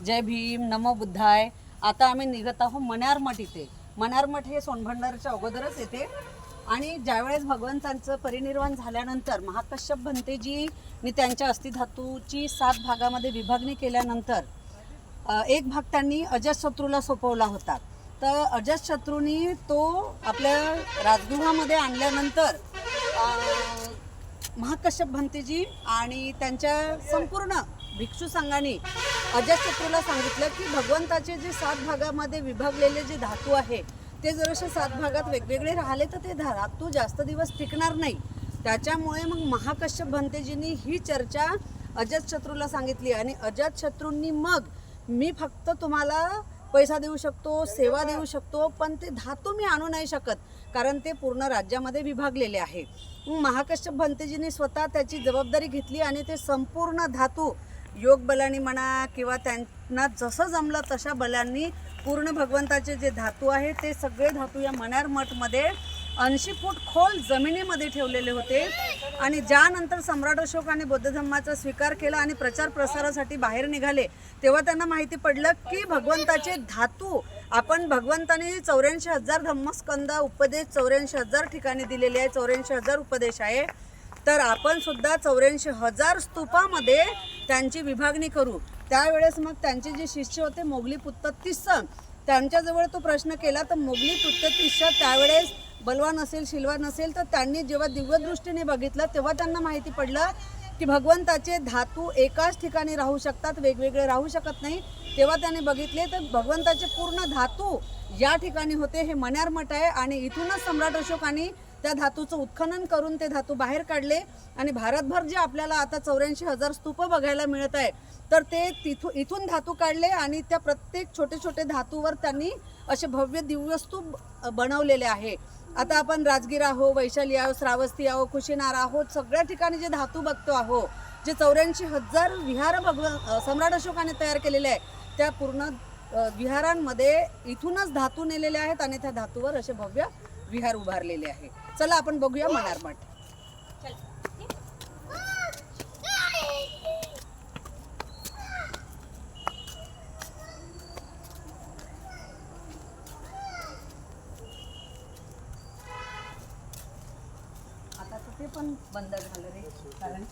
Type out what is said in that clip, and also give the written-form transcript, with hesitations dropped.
जय भीम, नमो बुद्धाय। आता आम्ही निघत आहोत मण्यारमठ इथे। मण्यारमठ हे सोनभंडारच्या अगोदरच येते आणि ज्यावेळेस भगवंतांचं परिनिर्वाण झाल्यानंतर महाकश्यप भंतेजींनी त्यांच्या अस्थिधातूची 7 भागामध्ये विभागणी केल्यानंतर एक भाग त्यांनी अजातशत्रूला सोपवला होता। तर अजातशत्रूंनी तो आपल्या राजगृहामध्ये आणल्यानंतर महाकश्यप भंतेजी आणि त्यांच्या संपूर्ण भिक्षू संघाने अजातशत्रूला सांगितलं की भगवंताचे जे 7 भागामध्ये विभागलेले जे धातू आहे ते जर असे 7 भागात वेगवेगळे राहिले तर ते धातू जास्त दिवस टिकणार नाही। त्याच्यामुळे मग महाकश्यप भंतेजींनी ही चर्चा अजातशत्रूला सांगितली आणि अजातशत्रूंनी मग मी फक्त तुम्हाला पैसा देऊ शकतो, सेवा देऊ शकतो, पण ते धातू मी आणू नाही शकत कारण ते पूर्ण राज्यामध्ये विभागलेले आहे। महाकश्यप भंतेजींनी स्वतः त्याची जबाबदारी घेतली आणि ते संपूर्ण धातू योग बलांनी म्हणा किंवा त्यांना जसं जमलं तशा बलांनी पूर्ण भगवंताचे जे धातू आहे ते सगळे धातू या मण्यारमठमध्ये 80 फूट खोल जमिनीमध्ये ठेवलेले होते। आणि ज्यानंतर सम्राट अशोकाने बौद्ध धर्माचा स्वीकार केला आणि प्रचार प्रसारासाठी बाहेर निघाले तेव्हा त्यांना माहिती पडलं की भगवंताचे धातू आपण भगवंताने 84,000 धम्मस्कंद उपदेश 84,000 ठिकाणी दिलेले आहे, 84,000 उपदेश आहे। तर आपण सुद्धा 84,000 स्तूपामध्ये त्यांची विभागणी करू। त्यावेळेस मग त्यांचे जे शिष्य होते मोगलीपुत्त तिस्स त्यांच्याजवळ तो प्रश्न केला तर मोगलीपुत्त तिस्स त्यावेळेस बलवान असेल शिलवान असेल तर त्यांनी जेव्हा दिव्यदृष्टीने बघितलं तेव्हा त्यांना माहिती पडलं की भगवंताचे धातू एकाच ठिकाणी राहू शकतात, वेगवेगळे राहू शकत नाही। तेव्हा त्यांनी बघितले तर भगवंताचे पूर्ण धातू या ठिकाणी होते, हे मण्यारमठ आहे आणि इथूनच सम्राट अशोकाने त्या धातूचं उत्खनन करून ते धातू बाहेर काढले आणि भारतभर जे आपल्याला आता 84,000 स्तूप बघायला मिळत आहे तर ते इथून धातू काढले आणि त्या प्रत्येक छोटे छोटे धातूवर त्यांनी असे भव्य दिव्य स्तूप बनवलेले आहे। आता आपण राजगीर आहो, वैशाली आहो, श्रावस्ती आहो, कुशीनार आहोत, सगळ्या ठिकाणी जे धातू बघतो आहो जे 84,000 विहार सम्राट अशोकाने तयार केलेले आहे त्या पूर्ण विहारांमध्ये इथूनच धातू नेलेले आहेत आणि त्या धातूवर असे भव्य विहार उभारलेले आहे। चला आपण बघूया मण्यारमठ। आता ते पण बंद झालं रे कारण